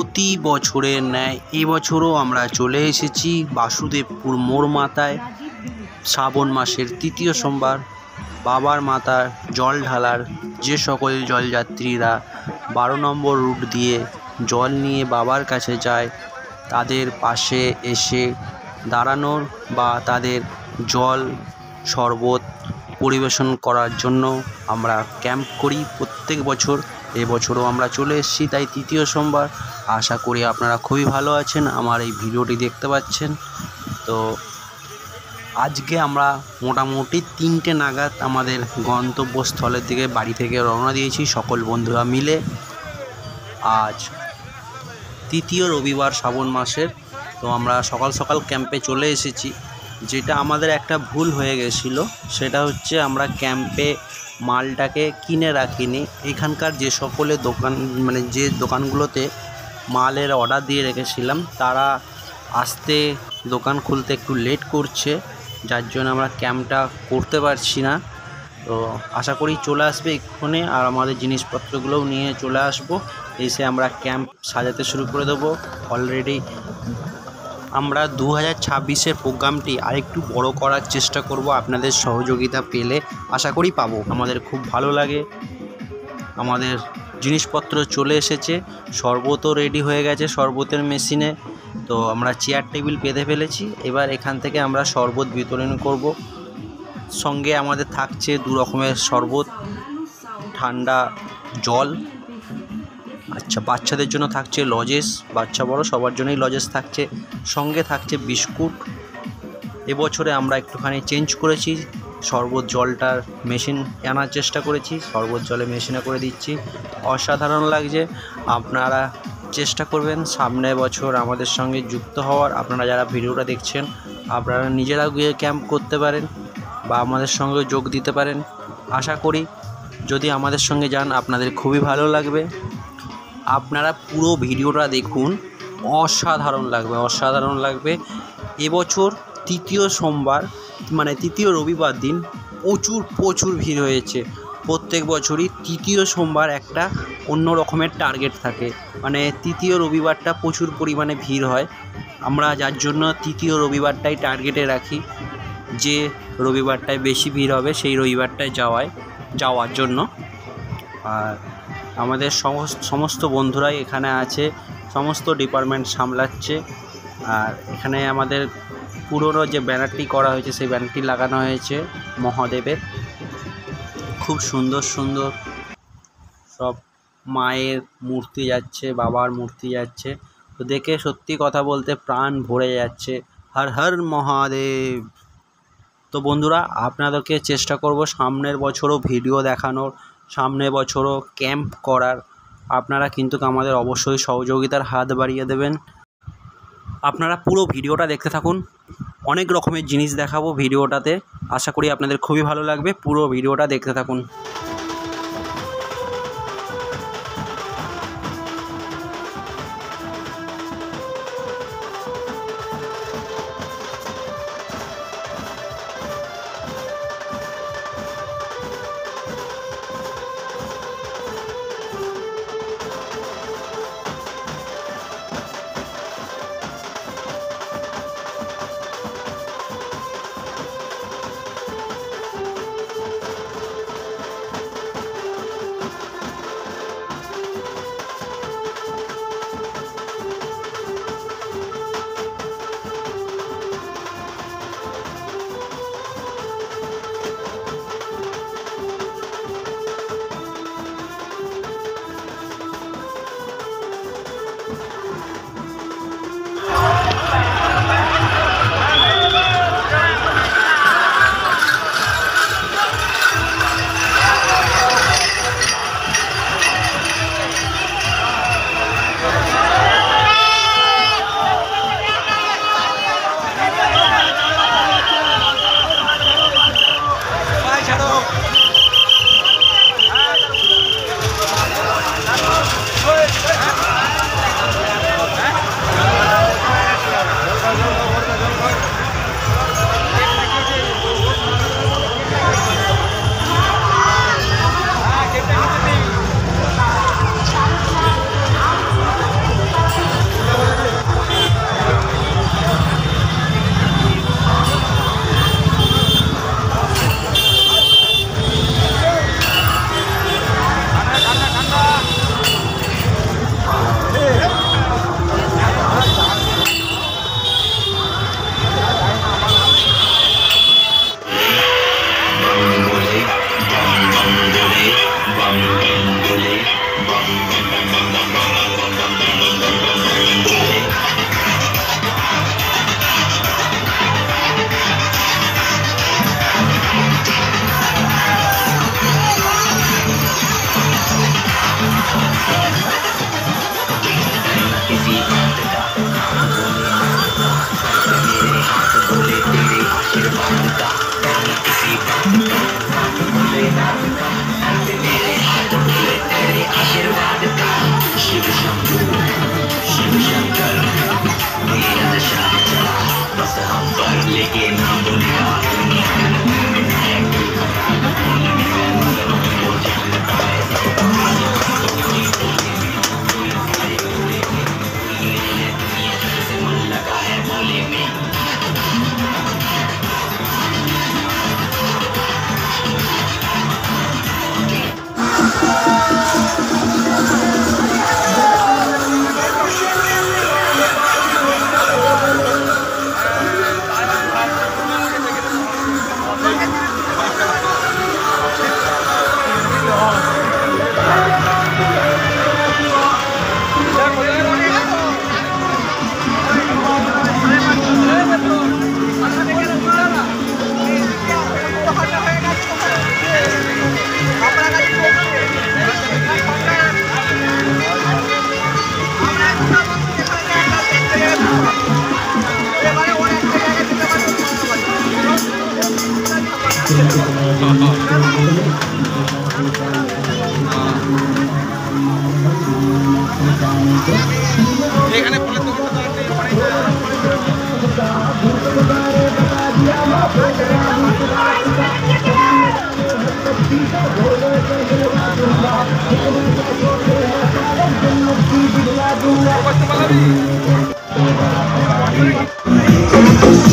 প্রতি বছরের ন্যায় এবছরও আমরা চলে এসেছি বাসুদেবপুর মোড় মাথায় শ্রাবণ মাসের তৃতীয় সোমবার বাবার মাথার জল ঢালার যে সকল জলযাত্রীরা 12 নম্বর রুট দিয়ে জল নিয়ে বাবার কাছে যায় তাদের পাশে এসে দাঁড়ানোর বা তাদের জল শরবত পরিবেশন করার জন্য আমরা ক্যাম্প করি প্রত্যেক বছর। এবছরও আমরা চলে এসেছি তাই তৃতীয় সোমবার। আশা করি আপনারা খুবই ভালো আছেন, আমার এই ভিডিওটি দেখতে পাচ্ছেন। তো আজকে আমরা মোটামুটি 3টে নাগাদ আমাদের গন্তব্যস্থলের দিকে বাড়ি থেকে রওনা দিয়েছি সকল বন্ধুরা মিলে। আজ তৃতীয় রবিবার শ্রাবণ মাসের। তো আমরা সকাল সকাল ক্যাম্পে চলে এসেছি। যেটা আমাদের একটা ভুল হয়ে গেছিলো সেটা হচ্ছে আমরা ক্যাম্পে মালটাকে কিনে রাখিনি। এখানকার যে সকলে দোকান যে দোকানগুলোতে মালের অর্ডার দিয়ে রেখেছিলাম তারা আসতে দোকান খুলতে একটু লেট করছে, যার জন্য আমরা ক্যাম্পটা করতে পারছি না। তো আশা করি চলে আসবে এক্ষুনি, আর আমাদের জিনিসপত্রগুলোও নিয়ে চলে আসবো, এসে আমরা ক্যাম্প সাজাতে শুরু করে দেবো। অলরেডি আমরা 2026-এর প্রোগ্রামটি আরেকটু বড় করার চেষ্টা করব, আপনাদের সহযোগিতা পেলে আশা করি পাবো। আমাদের খুব ভালো লাগে। আমাদের জিনিসপত্র চলে এসেছে, শরবতও রেডি হয়ে গেছে শরবতের মেশিনে। তো আমরা চেয়ার টেবিল পেতে ফেলেছি, এবার এখান থেকে আমরা শরবত বিতরণ করব। সঙ্গে আমাদের থাকছে 2 রকমের শরবত, ঠান্ডা জল। আচ্ছা, বাচ্চাদের জন্য থাকছে লজেস, বাচ্চা বড় সবার জন্যই লজেস থাকছে। সঙ্গে থাকছে বিস্কুট। এবছরে আমরা একটুখানি চেঞ্জ করেছি, শরবত জলটার মেশিন আনার চেষ্টা করেছি, শরবত জলে মেশিনে করে দিচ্ছি। অসাধারণ লাগছে। আপনারা চেষ্টা করবেন সামনের বছর আমাদের সঙ্গে যুক্ত হওয়ার। আপনারা যারা ভিডিওটা দেখছেন আপনারা নিজেরাও গিয়ে ক্যাম্প করতে পারেন বা আমাদের সঙ্গে যোগ দিতে পারেন। আশা করি যদি আমাদের সঙ্গে যান আপনাদের খুবই ভালো লাগবে। আপনারা পুরো ভিডিওটা দেখুন, অসাধারণ লাগবে, অসাধারণ লাগবে। এবছর তৃতীয় সোমবার তৃতীয় রবিবার দিন প্রচুর ভিড় হয়েছে। প্রত্যেক বছরই তৃতীয় সোমবার একটা অন্য রকমের টার্গেট থাকে, তৃতীয় রবিবারটা প্রচুর পরিমাণে ভিড় হয়। আমরা যার জন্য তৃতীয় রবিবারটাই টার্গেটে রাখি, যে রবিবারটায় বেশি ভিড় হবে সেই রবিবারটায় যাওয়ার জন্য। আর আমাদের সমস্ত বন্ধুরাই এখানে আছে, সমস্ত ডিপার্টমেন্ট সামলাচ্ছে। আর এখানে আমাদের পুরনো যে ব্যানারটি করা হয়েছে সেই ব্যানারটি লাগানো হয়েছে মহাদেবের। খুব সুন্দর সুন্দর সব মায়ের মূর্তি যাচ্ছে, বাবার মূর্তি যাচ্ছে। তো দেখে সত্যি কথা বলতে প্রাণ ভরে যাচ্ছে। হর হর মহাদেব। তো বন্ধুরা, আপনাদেরকে চেষ্টা করব সামনের বছরও ভিডিও দেখানোর, সামনের বছরও ক্যাম্প করার। আপনারা কিন্তু আমাদের অবশ্যই সহযোগিতার হাত বাড়িয়ে দেবেন। আপনারা পুরো ভিডিওটা দেখতে থাকুন, অনেক রকমের জিনিস দেখাবো ভিডিওটাতে। আশা করি আপনাদের খুবই ভালো লাগবে, পুরো ভিডিওটা দেখতে থাকুন।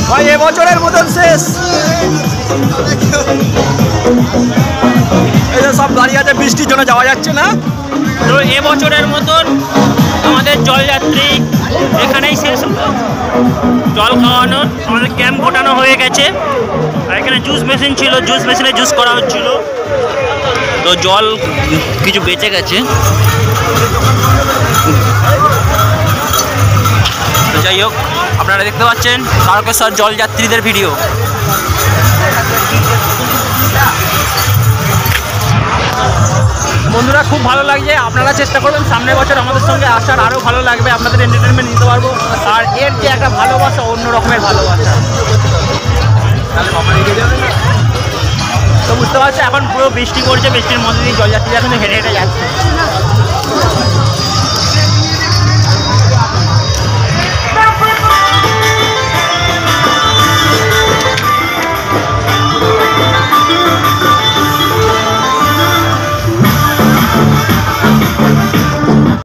ভাই এবছরের মতন শেষ। এই যে সব দাঁড়িয়ে আছে, বৃষ্টির জন্য যাওয়া যাচ্ছে না। তো এবছরের মতন আমাদের জলযাত্রী এখানেই শেষ হলো। জল খাওয়ানোর আমাদের ক্যাম্প গোটানো হয়ে গেছে। আর এখানে জুস মেশিন ছিল, জুস মেশিনে জুস করা হচ্ছিল। তো জল কিছু বেঁচে গেছে। তো যাই হোক, আপনারা দেখতে পাচ্ছেন তারকেশ্বর জলযাত্রীদের ভিডিও। বন্ধুরা খুব ভালো লাগছে। আপনারা চেষ্টা করবেন সামনের বছর আমাদের সঙ্গে আসার, আরও ভালো লাগবে, আপনাদের এন্টারটেনমেন্ট নিতে পারবো। আর এর যে একটা ভালোবাসা, অন্য রকমের ভালোবাসা। তো বুঝতে পারছি এখন পুরো বৃষ্টি পড়ছে, বৃষ্টির মধ্যে দিয়ে জলযাত্রীরা কিন্তু হেঁটে হেঁটে যাচ্ছে।